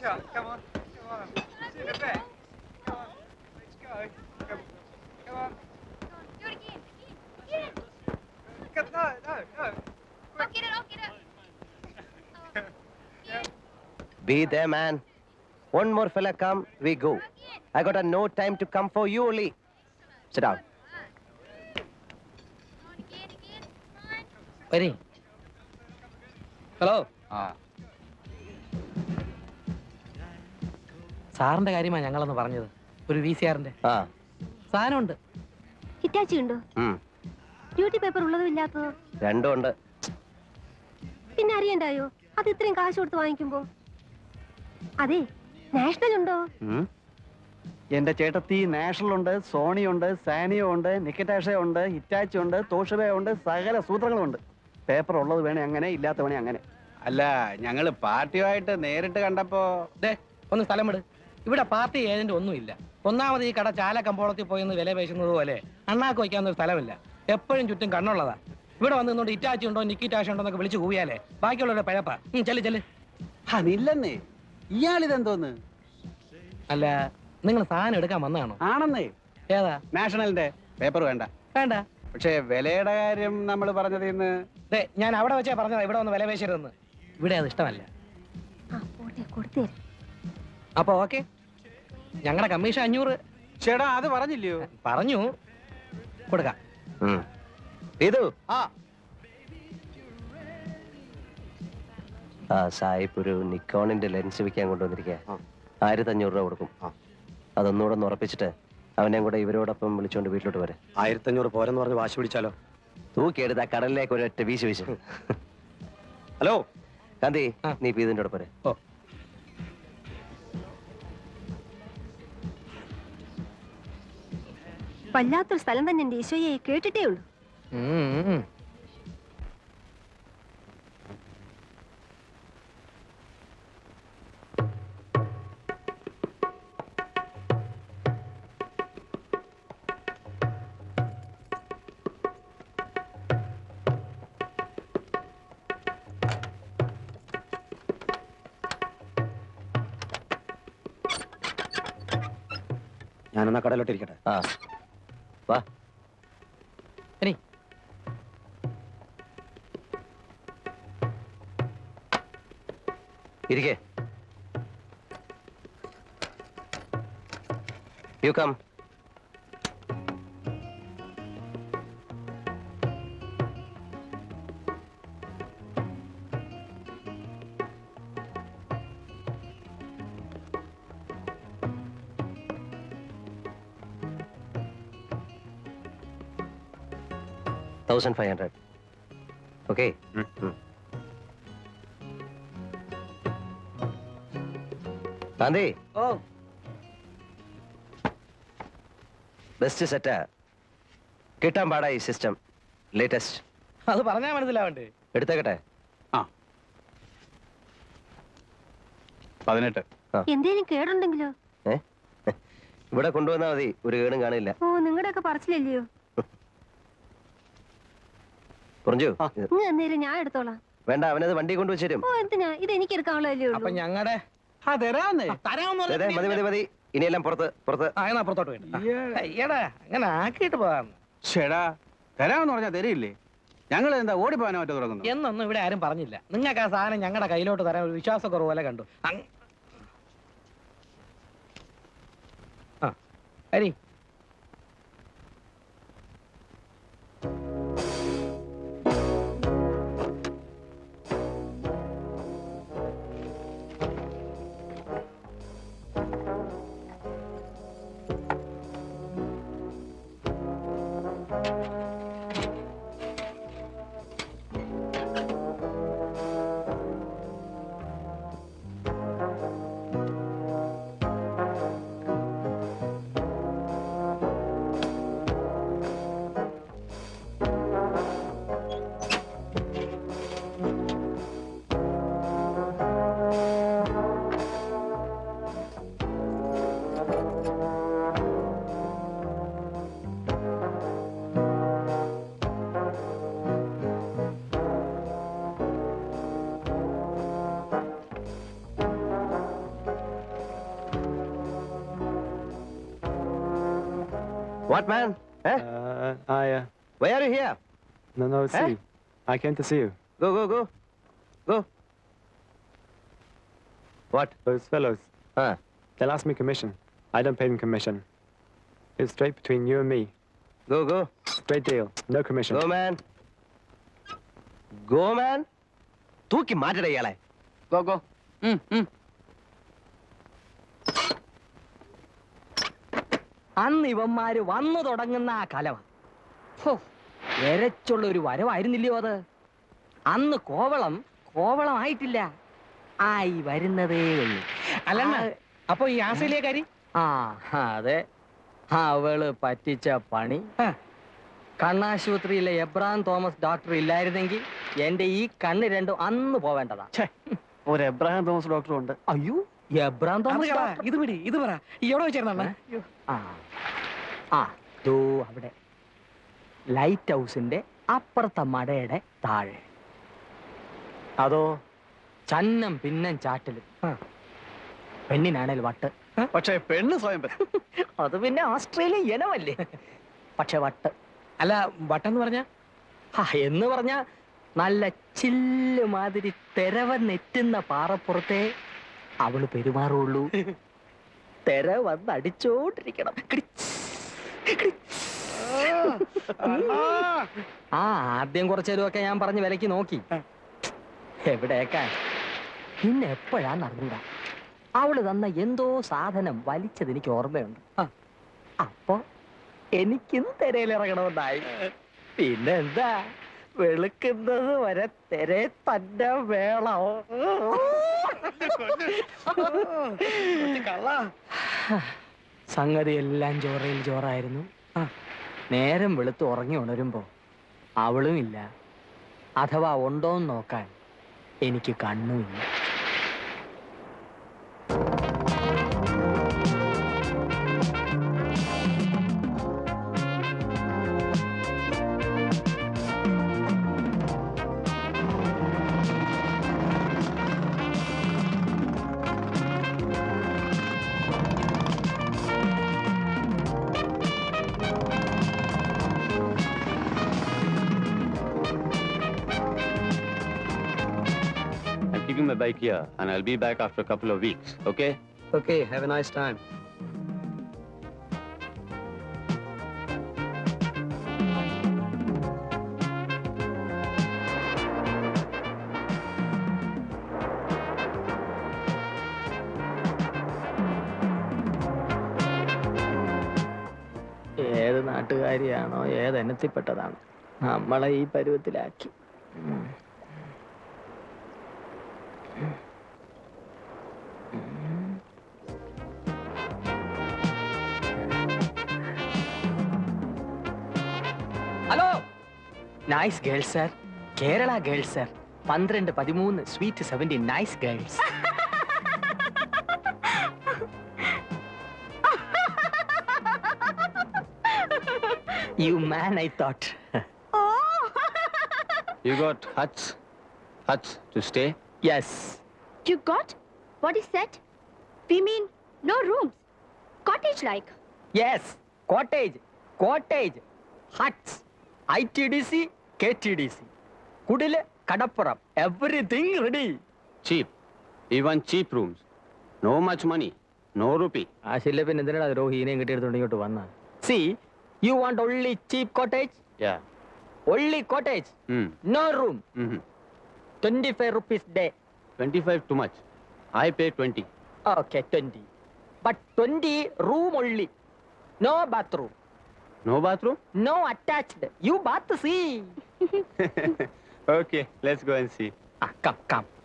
Come on. See you in a bit. Come on. Let's go. Come on. Do it again. Get it. No. I'll get it. Yeah. Be there, man. One more fella come, we go. I got no time to come for you only. Sit down. വരി. Hello. സാറിന്റെ കാര്യമാണ് ഞങ്ങളൊന്ന് പറഞ്ഞത്. ഒരു VCRന്റെ സാധനമുണ്ട്. Hitachi ഉണ്ടോ? Duty paper ഉള്ളതോ ഇല്ലാത്തതോ? രണ്ടും ഉണ്ട്. പിന്നെ അറിയണ്ടായോ അത് ഇത്രയും കാശ് കൊടുത്ത് വാങ്ങിക്കുമ്പോ? അതെ, നാഷണൽ ഉണ്ടോ? എന്റെ ചേട്ടത്തി നാഷണൽ ഉണ്ട്, സോണി ഉണ്ട്, സാനിയോ ഉണ്ട്, നിക്കറ്റാഷ ഉണ്ട്, ഹിറ്റാച്ചി ഉണ്ട്, തോഷിബ ഉണ്ട്, സകല സൂത്രങ്ങളും ഉണ്ട്. പേപ്പർ ഉള്ളത് വേണേ അങ്ങനെ, ഇല്ലാത്ത വേണേ അങ്ങനെ. അല്ല, ഞങ്ങള് പാർട്ടിയുമായിട്ട് നേരിട്ട് കണ്ടപ്പോ ഒന്ന് സ്ഥലം വിട്. ഇവിടെ പാർട്ടി ഏജന്റ് ഒന്നുമില്ല. ഒന്നാമത് ഈ കട ചാല കമ്പോളത്തിൽ പോയെന്ന് വില പേശുന്നത് പോലെ അണ്ണാക്ക് വയ്ക്കാവുന്ന ഒരു സ്ഥലമില്ല. എപ്പോഴും ചുറ്റും കണ്ണുള്ളതാ. ഇവിടെ വന്ന് നിന്നോണ്ട് ഇറ്റാച്ചി ഉണ്ടോ നിക്കിറ്റാഷ ഉണ്ടോ എന്നൊക്കെ വിളിച്ചു കൂവിയാലേ ബാക്കിയുള്ളവരുടെ പഴപ്പാ. ചെല്ല്. അതില്ലെന്നേ, ഇയാളിതെന്തോന്ന്? അല്ല, നിങ്ങൾ സാധനം എടുക്കാൻ വന്നതാണോ? ആണെന്നേ. ഏതാ? നാഷണലിന്റെ പേപ്പർ വേണ്ട. പക്ഷേ വിലയുടെ കാര്യം നമ്മൾ പറഞ്ഞത് ഇന്ന് ഞാൻ അവിടെ വെച്ചാ പറഞ്ഞതാ ഇവിടെ വന്ന് വില പേശരുതെന്ന്. ഇവിടെ അത് ഇഷ്ടമല്ല. അപ്പൊ ഓക്കെ, ഞങ്ങളുടെ കമ്മീഷൻ 500. ചേട്ടാ അത് പറഞ്ഞില്ലയോ? പറഞ്ഞു കൊടുക്കാം. സായിപ്പ് ഒരു നിക്കോണിന്റെ ലെൻസ് വിൽക്കാൻ കൊണ്ടുവന്നിരിക്കുക. 1500 രൂപ കൊടുക്കും. അതൊന്നുകൂടെ ഉറപ്പിച്ചിട്ട് അവനെയും കൂടെ ഇവരോടൊപ്പം വിളിച്ചോണ്ട് വീട്ടിലോട്ട് വരെ. 1500 പോരെന്ന് പറഞ്ഞ് വാശി പിടിച്ചാലോ? തൂക്കിയെടുത്ത് ആ കടലിലേക്ക് ഒരൊറ്റ വീശ്. ഹലോ കാന്തി, നീ ഇതിന്റെ കൂടെ പോരെ. വല്ലാത്തൊരു സ്ഥലം തന്നെ എന്റെ ഈശോയെ, കേട്ടിട്ടേ ഉള്ളൂ. ഞാനെന്നാ കടയിലോട്ടിരിക്കട്ടെ. വാ. ഇരിക്കേ. You come. $1,500. Okay. Gandhi, best സെറ്റാ. കിട്ടാൻ പാടാ ഈ സിസ്റ്റം. ലേറ്റസ്റ്റ്. അത് പറഞ്ഞാ മനസ്സിലാവണ്ടേ? എടുത്തേക്കട്ടെ. 18. എന്തേലും കേടുണ്ടെങ്കിലോ? ഇവിടെ കൊണ്ടുവന്നാ മതി, ഒരു കേടും കാണില്ല. ഓ, നിങ്ങളുടെയൊക്കെ പറച്ചില്ലല്ലയോ? പറഞ്ഞു എന്നേലും ഞാൻ എടുത്തോളാം. വേണ്ട, അവനത് വണ്ടി കൊണ്ടുവച്ചേരും. ഓ, എന്തിനാ? ഇത് എനിക്ക് എടുക്കാനുള്ളതല്ലേ ഉള്ളൂ. അപ്പൊ ഞങ്ങളുടെ മതി. ഇനിയെല്ലാം പുറത്ത്. പുറത്തോട്ട് വേണ്ട. അങ്ങനെ ആക്കിയിട്ട് പോകാം. ചേടാ, തരാമെന്ന് പറഞ്ഞാ തരില്ലേ? ഞങ്ങൾ എന്താ ഓടിപ്പോകാനോ മറ്റോ തുടങ്ങുന്നു? എന്നൊന്നും ഇവിടെ ആരും പറഞ്ഞില്ല. നിങ്ങൾക്ക് ആ സാധനം ഞങ്ങളുടെ കയ്യിലോട്ട് തരാൻ ഒരു വിശ്വാസക്കുറവ് പോലെ കണ്ടു. Hari, what man? Why are you here? No, Eh? see. I came to see you. Go. What? Those fellows, Huh? they'll ask me commission. I don't pay them commission. It's straight between you and me. Go. Straight deal. No commission. Go, man. തൂക്കി മാറ്റട ഇയാളെ. Go അന്ന് ഇവന്മാര് വന്നു തുടങ്ങുന്ന ആ കലവ എരച്ചുള്ള ഒരു വരവായിരുന്നില്ലയോ അത്? അന്ന് കോവളമായിട്ടില്ല, ആയി വരുന്നതേ ഉള്ളൂ. അല്ലണ്ണ, അപ്പൊ ഈ ആസയിലേക്കാരി? ആ അതെ, അവള് പറ്റിച്ച പണി. കണ്ണാശുപത്രിയിലെ എബ്രാം തോമസ് ഡോക്ടർ ഇല്ലായിരുന്നെങ്കിൽ എന്റെ ഈ കണ്ണ് രണ്ടും അന്ന് പോവേണ്ടതാ. ഒരു എബ്രഹാം തോമസ് ഡോക്ടറും ഉണ്ട്. അയ്യോ, എബ്രാം തോമസ് ഡോക്ടർ? ഇത് പറ ഈ എവിടെ വെച്ചേർന്ന? ദോ അവിടെ ലൈറ്റ് ഹൗസിന്റെ അപ്പുറത്തെ മടയുടെ താഴെ. അതോ ചന്നം പിന്നം ചാറ്റലും. പെണ്ണിനാണേൽ വട്ട്. പക്ഷേ പെണ്ണ് സ്വയം അത് പിന്നെ ഓസ്ട്രേലിയൻ ഇനമല്ലേ. പക്ഷെ വട്ട്. അല്ല, വട്ടെന്ന് പറഞ്ഞ എന്ന് പറഞ്ഞ നല്ല ചില്ല് മാതിരി തെരവന്നെറ്റുന്ന പാറപ്പുറത്തെ അവള് പെരുമാറുള്ളൂ. തെര വന്നടിച്ചോണ്ടിരിക്കണം. ആദ്യം കുറച്ചേരുമൊക്കെ ഞാൻ പറഞ്ഞ് വിലക്ക് നോക്കി. എവിടേക്കാൻ പിന്നെ എപ്പോഴാന്ന് അറിഞ്ഞൂടാ. അവള് തന്ന എന്തോ സാധനം വലിച്ചത് എനിക്ക് ഓർമ്മയുണ്ട്. അപ്പൊ എനിക്കും തെരയിലിറങ്ങണമെന്നായി. പിന്നെന്താ, വെളുക്കുന്നത് വരെ തെരെ തന്നെ വേണം. സംഗതി എല്ലാം ചോറയിൽ ചോറായിരുന്നു. നേരം വെളുത്ത് ഉറങ്ങി ഉണരുമ്പോ അവളും ഇല്ല, അഥവാ ഉണ്ടോന്ന് നോക്കാൻ എനിക്ക് കണ്ണുമില്ല. My bike here, and I'll be back after a couple of weeks. Okay? Okay, have a nice time. ഏത് നാട്ടുകാരിയാണോ ഏതെണ്ണത്തിൽപ്പെട്ടതാണ് നമ്മളെ ഈ പരുവത്തിലാക്കി. Hello, nice girls sir, Kerala girls sir, 12, 13, sweet 17, nice girls. You man, I thought. You got huts to stay? Yes. You got? What is that? We mean no rooms. Cottage like. Yes. Cottage. Huts. ITDC, KTDC. Kudile, Kadappuram. Everything ready. Cheap. Even cheap rooms. No much money. No rupee. See, you want only cheap cottage? Yeah. Only cottage. No room. 25 rupees day. 25 too much. I pay 20. Okay, 20. But 20 room only. No bathroom. No bathroom? No attached. You bath, see. Okay, let's go and see. Come.